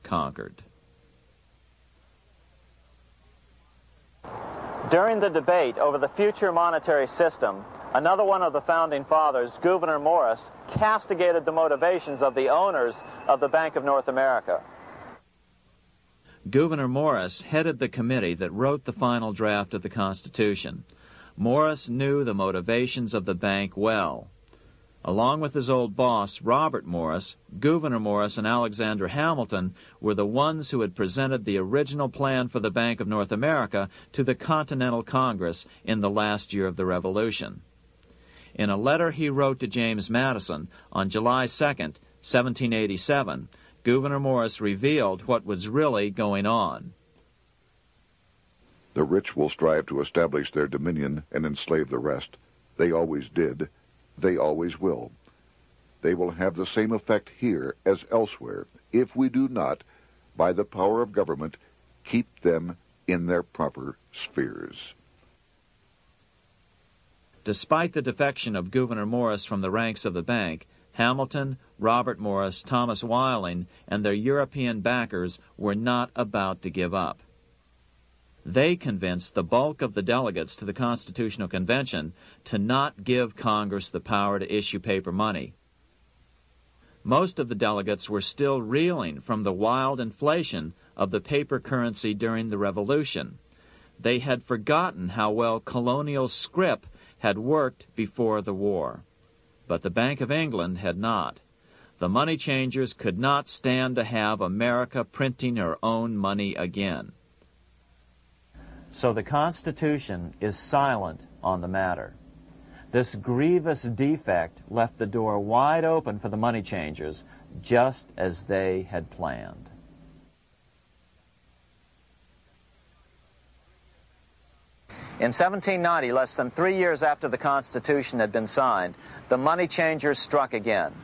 conquered. During the debate over the future monetary system, another one of the founding fathers, Gouverneur Morris, castigated the motivations of the owners of the Bank of North America. Gouverneur Morris headed the committee that wrote the final draft of the Constitution. Morris knew the motivations of the bank well. Along with his old boss, Robert Morris, Gouverneur Morris and Alexander Hamilton were the ones who had presented the original plan for the Bank of North America to the Continental Congress in the last year of the Revolution. In a letter he wrote to James Madison on July 2, 1787, Gouverneur Morris revealed what was really going on. The rich will strive to establish their dominion and enslave the rest. They always did. They always will. They will have the same effect here as elsewhere if we do not, by the power of government, keep them in their proper spheres. Despite the defection of Gouverneur Morris from the ranks of the bank, Hamilton, Robert Morris, Thomas Whiling, and their European backers were not about to give up. They convinced the bulk of the delegates to the Constitutional Convention to not give Congress the power to issue paper money. Most of the delegates were still reeling from the wild inflation of the paper currency during the Revolution. They had forgotten how well colonial scrip had worked before the war. But the Bank of England had not. The money changers could not stand to have America printing her own money again. So the Constitution is silent on the matter. This grievous defect left the door wide open for the money changers, just as they had planned. In 1790, less than 3 years after the Constitution had been signed, the money changers struck again.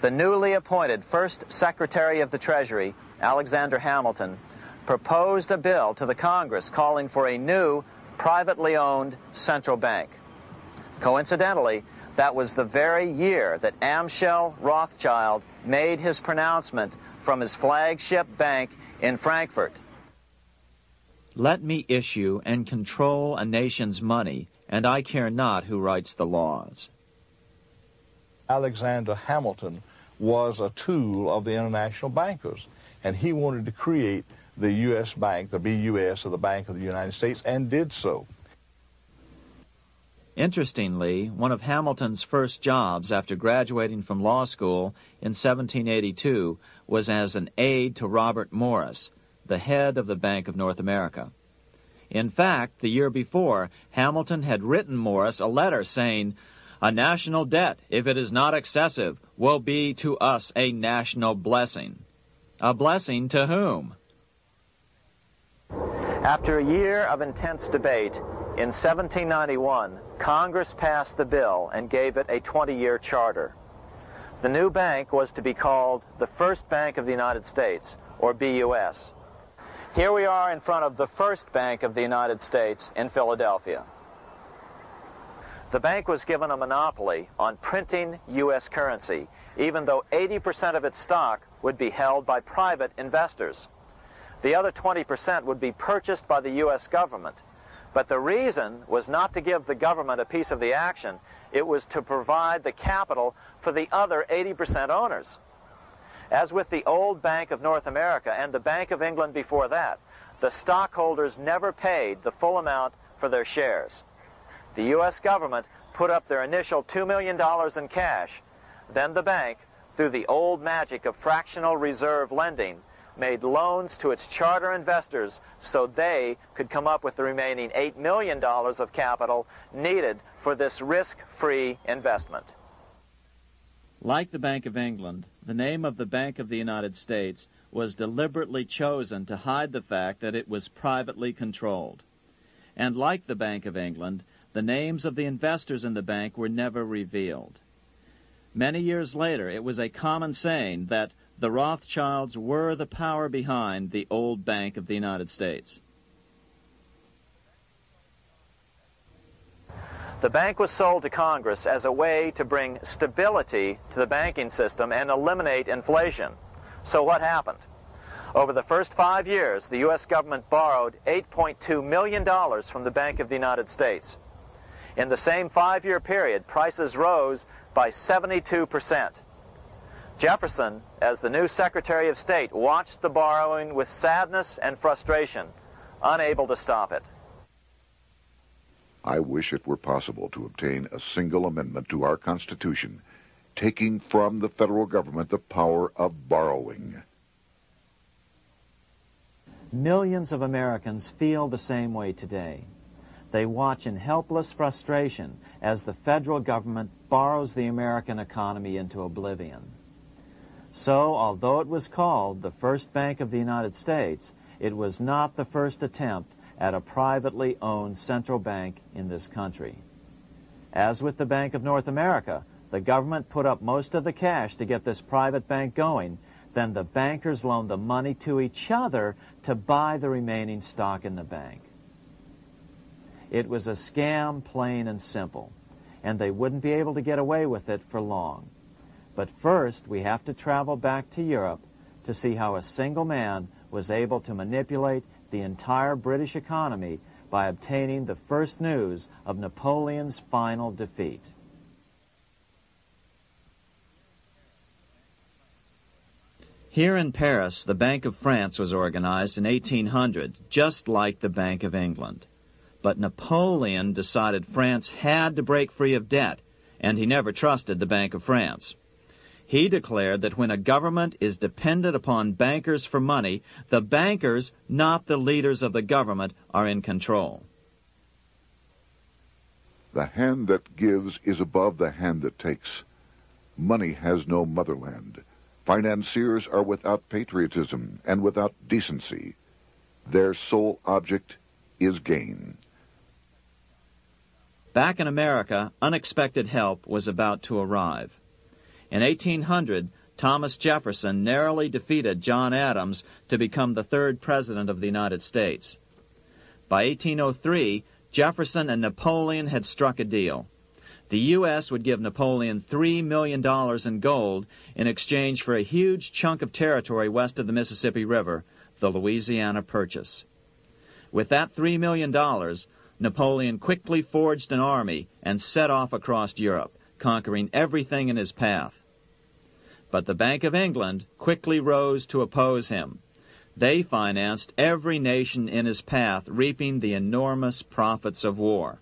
The newly appointed first Secretary of the Treasury, Alexander Hamilton, proposed a bill to the Congress calling for a new, privately owned central bank. Coincidentally, that was the very year that Amschel Rothschild made his pronouncement from his flagship bank in Frankfurt. Let me issue and control a nation's money, and I care not who writes the laws. Alexander Hamilton was a tool of the international bankers, and he wanted to create the U.S. Bank, the BUS, or the Bank of the United States, and did so. Interestingly, one of Hamilton's first jobs after graduating from law school in 1782 was as an aide to Robert Morris, the head of the Bank of North America. In fact, the year before, Hamilton had written Morris a letter saying, "A national debt, if it is not excessive, will be to us a national blessing." A blessing to whom? After a year of intense debate, in 1791, Congress passed the bill and gave it a 20-year charter. The new bank was to be called the First Bank of the United States, or BUS. Here we are in front of the First Bank of the United States in Philadelphia. The bank was given a monopoly on printing U.S. currency, even though 80% of its stock would be held by private investors. The other 20% would be purchased by the U.S. government. But the reason was not to give the government a piece of the action. It was to provide the capital for the other 80% owners. As with the old Bank of North America and the Bank of England before that, the stockholders never paid the full amount for their shares. The U.S. government put up their initial $2 million in cash. Then the bank, through the old magic of fractional reserve lending, made loans to its charter investors so they could come up with the remaining $8 million of capital needed for this risk-free investment. Like the Bank of England, the name of the Bank of the United States was deliberately chosen to hide the fact that it was privately controlled. And like the Bank of England, the names of the investors in the bank were never revealed. Many years later, it was a common saying that the Rothschilds were the power behind the old Bank of the United States. The bank was sold to Congress as a way to bring stability to the banking system and eliminate inflation. So what happened? Over the first 5 years, the U.S. government borrowed $8.2 million from the Bank of the United States. In the same 5-year period, prices rose by 72%. Jefferson, as the new Secretary of State, watched the borrowing with sadness and frustration, unable to stop it. I wish it were possible to obtain a single amendment to our Constitution, taking from the federal government the power of borrowing. Millions of Americans feel the same way today. They watch in helpless frustration as the federal government borrows the American economy into oblivion. So, although it was called the first Bank of the United States, it was not the first attempt at a privately owned central bank in this country. As with the Bank of North America, the government put up most of the cash to get this private bank going. Then the bankers loaned the money to each other to buy the remaining stock in the bank. It was a scam, plain and simple, and they wouldn't be able to get away with it for long. But first, we have to travel back to Europe to see how a single man was able to manipulate the entire British economy by obtaining the first news of Napoleon's final defeat. Here in Paris, the Bank of France was organized in 1800, just like the Bank of England. But Napoleon decided France had to break free of debt, and he never trusted the Bank of France. He declared that when a government is dependent upon bankers for money, the bankers, not the leaders of the government, are in control. The hand that gives is above the hand that takes. Money has no motherland. Financiers are without patriotism and without decency. Their sole object is gain. Back in America, unexpected help was about to arrive. In 1800, Thomas Jefferson narrowly defeated John Adams to become the third president of the United States. By 1803, Jefferson and Napoleon had struck a deal. The U.S. would give Napoleon $3 million in gold in exchange for a huge chunk of territory west of the Mississippi River, the Louisiana Purchase. With that $3 million, Napoleon quickly forged an army and set off across Europe, conquering everything in his path. But the Bank of England quickly rose to oppose him. They financed every nation in his path, reaping the enormous profits of war.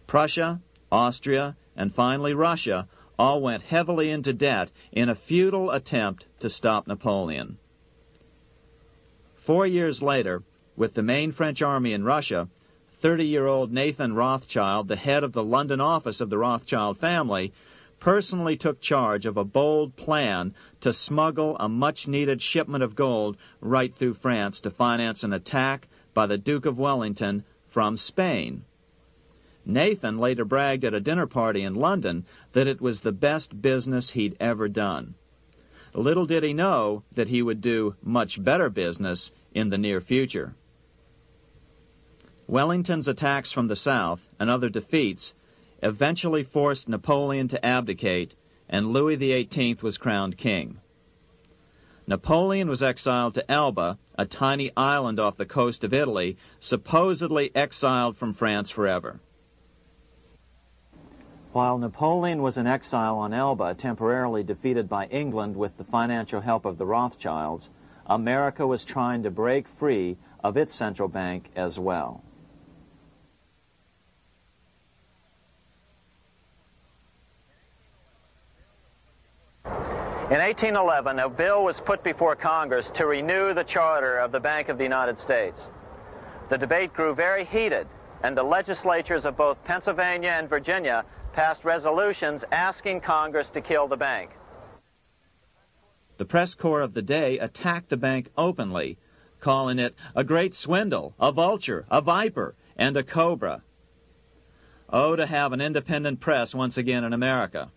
Prussia, Austria, and finally Russia all went heavily into debt in a futile attempt to stop Napoleon. 4 years later, with the main French army in Russia, 30-year-old Nathan Rothschild, the head of the London office of the Rothschild family, personally took charge of a bold plan to smuggle a much-needed shipment of gold right through France to finance an attack by the Duke of Wellington from Spain. Nathan later bragged at a dinner party in London that it was the best business he'd ever done. Little did he know that he would do much better business in the near future. Wellington's attacks from the south and other defeats eventually forced Napoleon to abdicate, and Louis XVIII was crowned king. Napoleon was exiled to Elba, a tiny island off the coast of Italy, supposedly exiled from France forever. While Napoleon was in exile on Elba, temporarily defeated by England with the financial help of the Rothschilds, America was trying to break free of its central bank as well. In 1811, a bill was put before Congress to renew the charter of the Bank of the United States. The debate grew very heated, and the legislatures of both Pennsylvania and Virginia passed resolutions asking Congress to kill the bank. The press corps of the day attacked the bank openly, calling it a great swindle, a vulture, a viper, and a cobra. Oh, to have an independent press once again in America.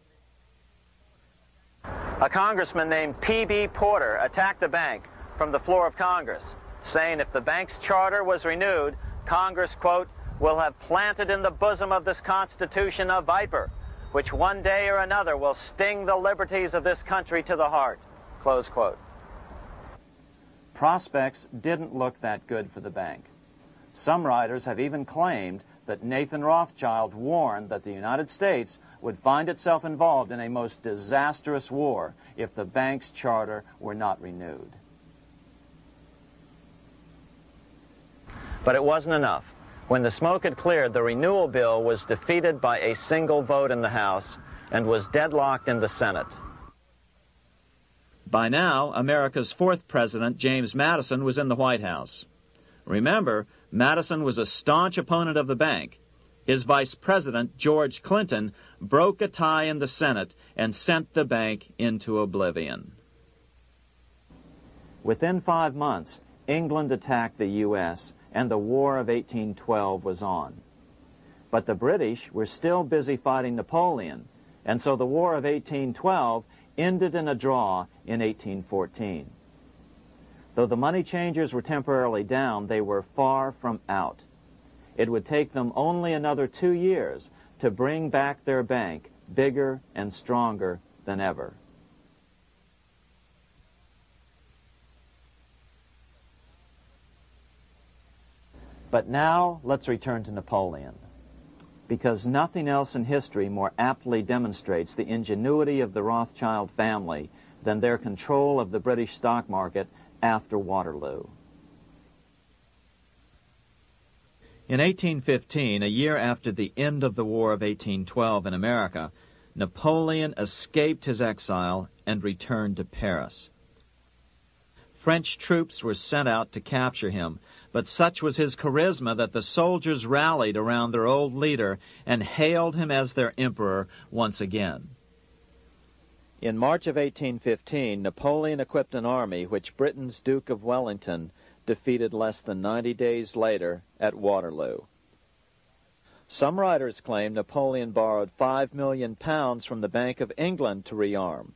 A congressman named P.B. Porter attacked the bank from the floor of Congress, saying if the bank's charter was renewed, Congress, quote, will have planted in the bosom of this Constitution a viper, which one day or another will sting the liberties of this country to the heart, close quote. prospects didn't look that good for the bank. Some writers have even claimed that Nathan Rothschild warned that the United States would find itself involved in a most disastrous war if the bank's charter were not renewed. But it wasn't enough. When the smoke had cleared, the renewal bill was defeated by a single vote in the House and was deadlocked in the Senate. By now, America's fourth president, James Madison, was in the White House. Remember, Madison was a staunch opponent of the bank. His vice president, George Clinton, broke a tie in the Senate and sent the bank into oblivion. Within 5 months, England attacked the U.S., and the War of 1812 was on. But the British were still busy fighting Napoleon, and so the War of 1812 ended in a draw in 1814. Though the money changers were temporarily down, they were far from out. It would take them only another 2 years to bring back their bank bigger and stronger than ever. But now let's return to Napoleon, because nothing else in history more aptly demonstrates the ingenuity of the Rothschild family than their control of the British stock market after Waterloo. In 1815, a year after the end of the War of 1812 in America, Napoleon escaped his exile and returned to Paris. French troops were sent out to capture him, but such was his charisma that the soldiers rallied around their old leader and hailed him as their emperor once again. In March of 1815, Napoleon equipped an army which Britain's Duke of Wellington defeated less than 90 days later at Waterloo. Some writers claim Napoleon borrowed £5 million from the Bank of England to rearm,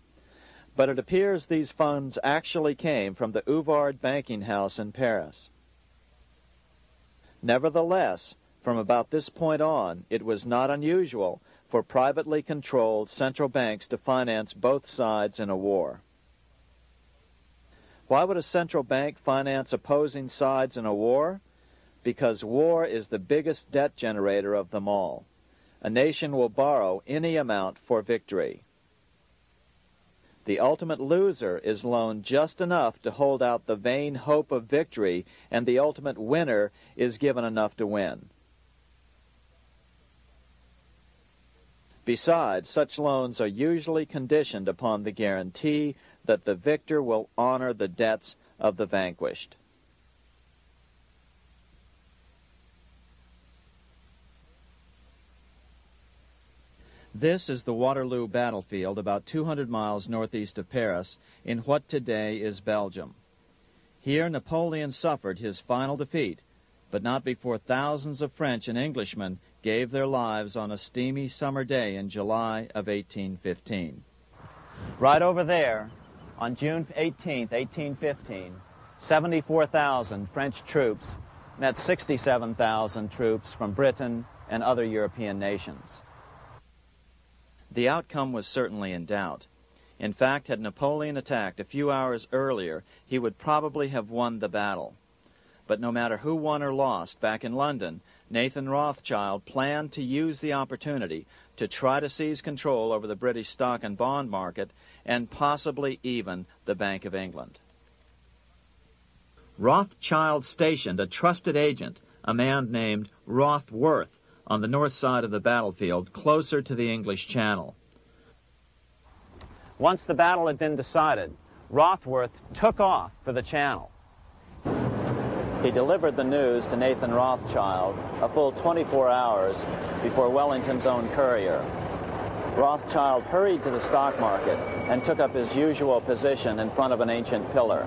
but it appears these funds actually came from the Ouvard banking house in Paris. Nevertheless, from about this point on, it was not unusual for privately controlled central banks to finance both sides in a war. Why would a central bank finance opposing sides in a war? Because war is the biggest debt generator of them all. A nation will borrow any amount for victory. The ultimate loser is loaned just enough to hold out the vain hope of victory, and the ultimate winner is given enough to win. Besides, such loans are usually conditioned upon the guarantee that the victor will honor the debts of the vanquished. This is the Waterloo battlefield about 200 miles northeast of Paris in what today is Belgium. Here Napoleon suffered his final defeat, but not before thousands of French and Englishmen gave their lives on a steamy summer day in July of 1815. Right over there, on June 18, 1815, 74,000 French troops met 67,000 troops from Britain and other European nations. The outcome was certainly in doubt. In fact, had Napoleon attacked a few hours earlier, he would probably have won the battle. But no matter who won or lost, back in London, Nathan Rothschild planned to use the opportunity to try to seize control over the British stock and bond market and possibly even the Bank of England. Rothschild stationed a trusted agent, a man named Rothworth, on the north side of the battlefield, closer to the English Channel. Once the battle had been decided, Rothworth took off for the Channel. He delivered the news to Nathan Rothschild a full 24 hours before Wellington's own courier. Rothschild hurried to the stock market and took up his usual position in front of an ancient pillar.